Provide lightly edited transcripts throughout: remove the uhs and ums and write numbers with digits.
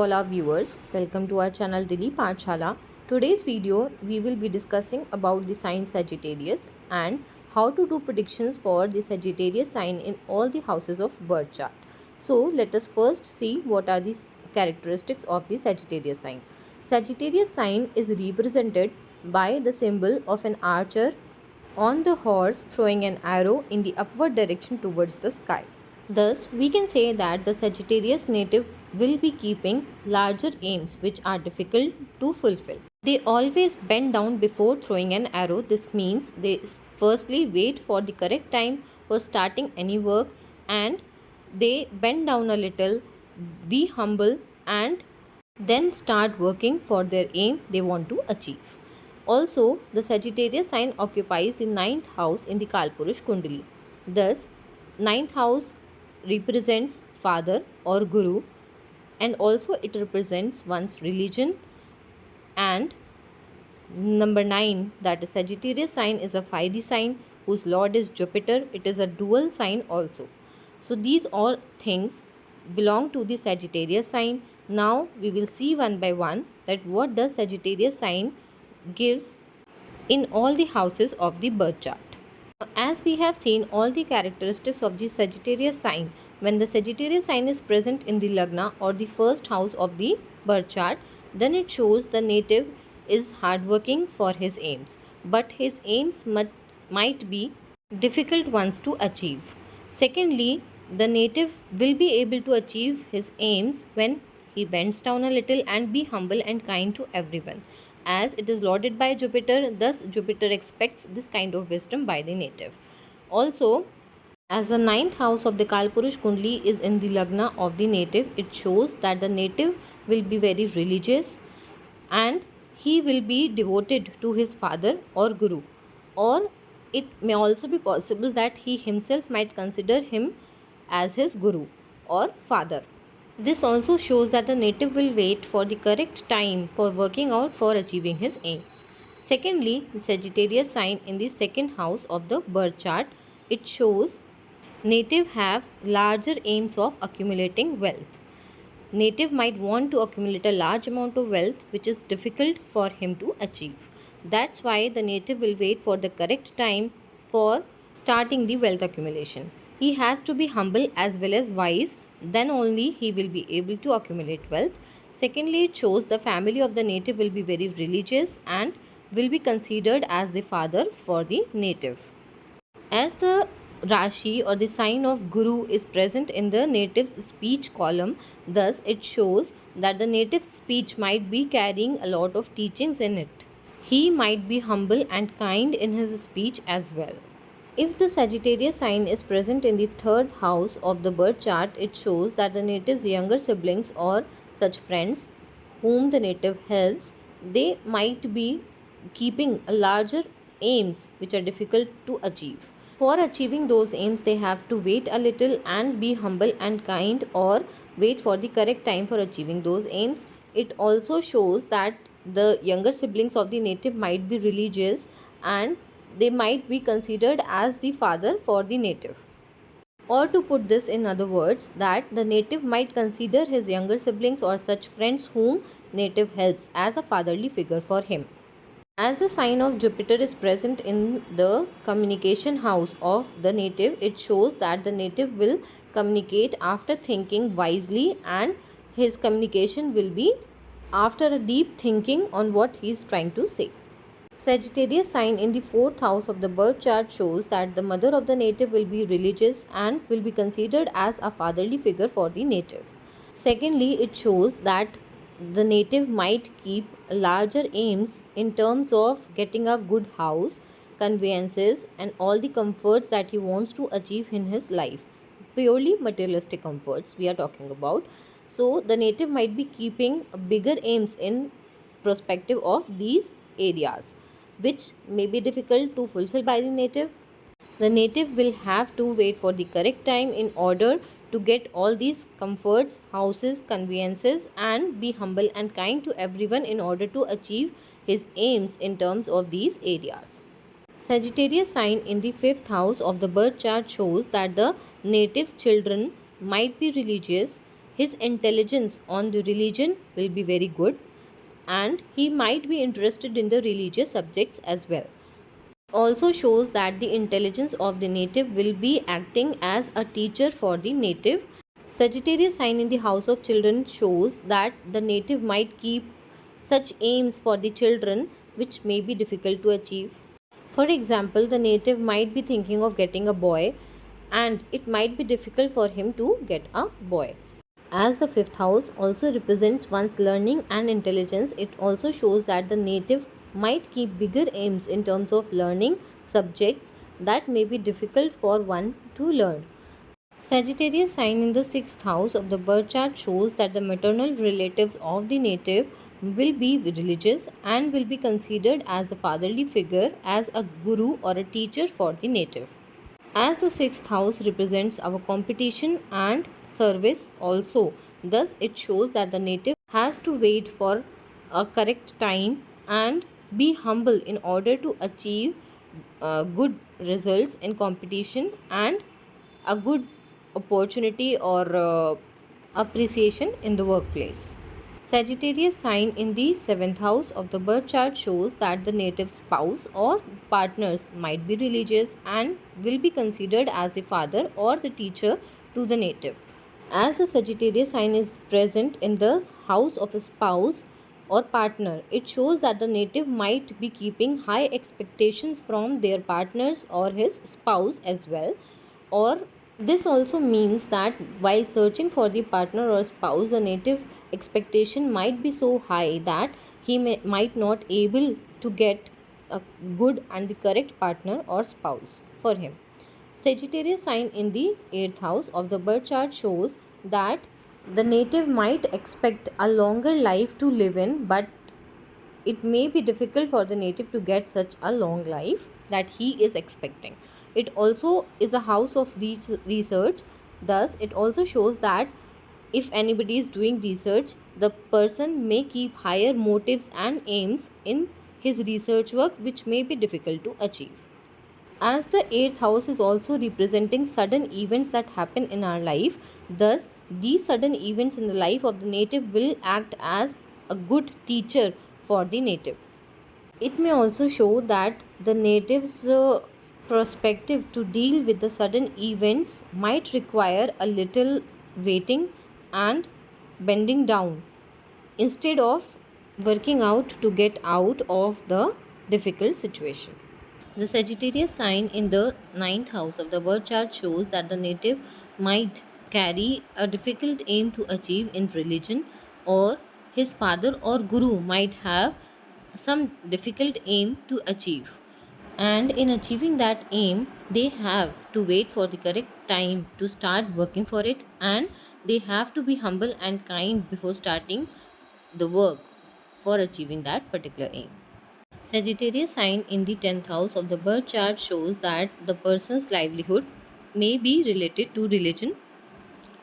all our viewers, welcome to our channel Dilip Pathshala. Today's video we will be discussing about the sign Sagittarius and how to do predictions for the Sagittarius sign in all the houses of birth chart. So let us first see what are the characteristics of the Sagittarius sign. Sagittarius sign is represented by the symbol of an archer on the horse throwing an arrow in the upward direction towards the sky. Thus, we can say that the Sagittarius native will be keeping larger aims which are difficult to fulfill. They always bend down before throwing an arrow. This means they firstly wait for the correct time for starting any work and they bend down a little, be humble, and then start working for their aim they want to achieve. Also, the Sagittarius sign occupies the ninth house in the Kalpurush Kundali. Thus, ninth house represents father or guru, and also it represents one's religion. And number 9, that is Sagittarius sign is a fiery sign whose lord is Jupiter. It is a dual sign also. So these all things belong to the Sagittarius sign. Now we will see one by one that what does Sagittarius sign gives in all the houses of the birth chart. As we have seen all the characteristics of the Sagittarius sign, when the Sagittarius sign is present in the Lagna or the first house of the birth chart, then it shows the native is hardworking for his aims, but his aims might be difficult ones to achieve. Secondly, the native will be able to achieve his aims when he bends down a little and be humble and kind to everyone. As it is lorded by Jupiter, thus Jupiter expects this kind of wisdom by the native. Also, as the ninth house of the Kalpurush Kundli is in the Lagna of the native, it shows that the native will be very religious and he will be devoted to his father or guru, or it may also be possible that he himself might consider him as his guru or father. This also shows that the native will wait for the correct time for working out for achieving his aims. Secondly, Sagittarius sign in the second house of the birth chart, it shows native have larger aims of accumulating wealth. Native might want to accumulate a large amount of wealth which is difficult for him to achieve. That's why the native will wait for the correct time for starting the wealth accumulation. He has to be humble as well as wise, then only he will be able to accumulate wealth. Secondly, it shows the family of the native will be very religious and will be considered as the father for the native. As the Rashi or the sign of Guru is present in the native's speech column, thus it shows that the native's speech might be carrying a lot of teachings in it. He might be humble and kind in his speech as well. If the Sagittarius sign is present in the third house of the birth chart, it shows that the native's younger siblings or such friends whom the native helps, they might be keeping a larger aims which are difficult to achieve. For achieving those aims, they have to wait a little and be humble and kind, or wait for the correct time for achieving those aims. It also shows that the younger siblings of the native might be religious and they might be considered as the father for the native. Or to put this in other words, that the native might consider his younger siblings or such friends whom native helps as a fatherly figure for him. As the sign of Jupiter is present in the communication house of the native, it shows that the native will communicate after thinking wisely and his communication will be after a deep thinking on what he is trying to say. Sagittarius sign in the fourth house of the birth chart shows that the mother of the native will be religious and will be considered as a fatherly figure for the native. Secondly, it shows that the native might keep larger aims in terms of getting a good house, conveyances, and all the comforts that he wants to achieve in his life. Purely materialistic comforts we are talking about. So the native might be keeping bigger aims in perspective of these areas, which may be difficult to fulfill by the native. The native will have to wait for the correct time in order to get all these comforts, houses, conveyances, and be humble and kind to everyone in order to achieve his aims in terms of these areas. Sagittarius sign in the fifth house of the birth chart shows that the native's children might be religious. his intelligence on the religion will be very good, and he might be interested in the religious subjects as well. Also shows that the intelligence of the native will be acting as a teacher for the native. Sagittarius sign in the house of children shows that the native might keep such aims for the children which may be difficult to achieve. For example, the native might be thinking of getting a boy, and it might be difficult for him to get a boy. As the fifth house also represents one's learning and intelligence, it also shows that the native might keep bigger aims in terms of learning subjects that may be difficult for one to learn. Sagittarius sign in the sixth house of the birth chart shows that the maternal relatives of the native will be religious and will be considered as a fatherly figure, as a guru or a teacher for the native. As the sixth house represents our competition and service also, thus it shows that the native has to wait for a correct time and be humble in order to achieve good results in competition and a good opportunity or appreciation in the workplace. Sagittarius sign in the seventh house of the birth chart shows that the native spouse or partners might be religious and will be considered as a father or the teacher to the native. As the Sagittarius sign is present in the house of a spouse or partner, it shows that the native might be keeping high expectations from their partners or his spouse as well. Or this also means that while searching for the partner or spouse, the native expectation might be so high that he might not able to get a good and the correct partner or spouse for him. Sagittarius sign in the 8th house of the birth chart shows that the native might expect a longer life to live in, but it may be difficult for the native to get such a long life that he is expecting. It also is a house of research, thus, it also shows that if anybody is doing research, the person may keep higher motives and aims in his research work, which may be difficult to achieve. As the 8th house is also representing sudden events that happen in our life, thus, these sudden events in the life of the native will act as a good teacher for the native. It may also show that the native's perspective to deal with the sudden events might require a little waiting and bending down instead of working out to get out of the difficult situation. The Sagittarius sign in the 9th house of the birth chart shows that the native might carry a difficult aim to achieve in religion, or his father or guru might have some difficult aim to achieve. And in achieving that aim, they have to wait for the correct time to start working for it, and they have to be humble and kind before starting the work for achieving that particular aim. Sagittarius sign in the 10th house of the birth chart shows that the person's livelihood may be related to religion,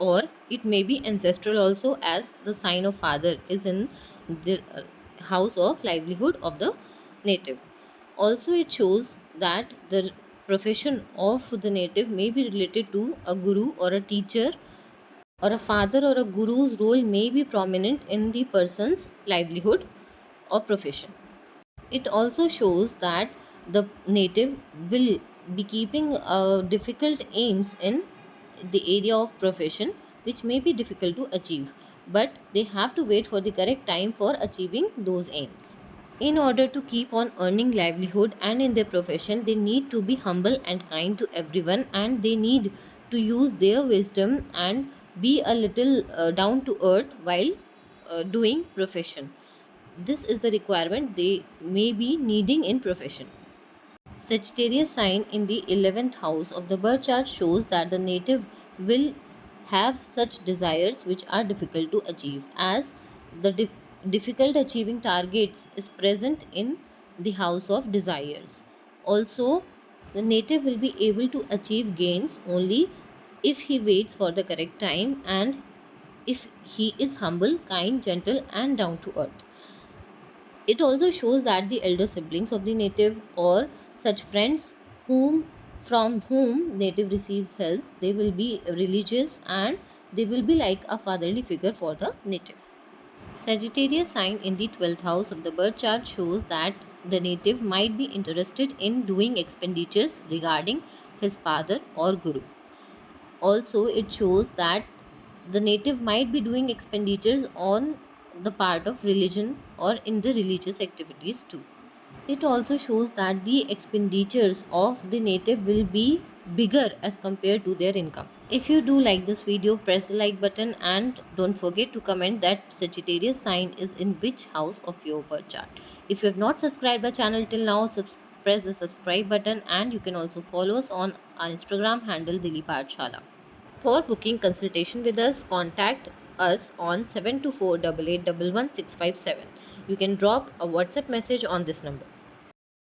or it may be ancestral also, as the sign of father is in the house of livelihood of the native. Also, it shows that the profession of the native may be related to a guru or a teacher, or a father or a guru's role may be prominent in the person's livelihood or profession. It also shows that the native will be keeping difficult aims in the area of profession, which may be difficult to achieve, but they have to wait for the correct time for achieving those aims. In order to keep on earning livelihood and in their profession, they need to be humble and kind to everyone, and they need to use their wisdom and be a little down to earth while doing profession. This is the requirement they may be needing in profession. Sagittarius sign in the 11th house of the birth chart shows that the native will have such desires which are difficult to achieve, as the difficult achieving targets is present in the house of desires. Also, the native will be able to achieve gains only if he waits for the correct time and if he is humble, kind, gentle, and down to earth. It also shows that the elder siblings of the native or such friends from whom native receives help, they will be religious and They will be like a fatherly figure for the native. Sagittarius sign in the 12th house of the birth chart shows that the native might be interested in doing expenditures regarding his father or guru. Also, it shows that the native might be doing expenditures on the part of religion or in the religious activities too. It also shows that the expenditures of the native will be bigger as compared to their income. If you do like this video, press the like button and don't forget to comment that Sagittarius sign is in which house of your birth chart. If you have not subscribed our channel till now, press the subscribe button, and you can also follow us on our Instagram handle Dilip Pathshala. For booking consultation with us, contact us on 724 88 11657. You can drop a WhatsApp message on this number.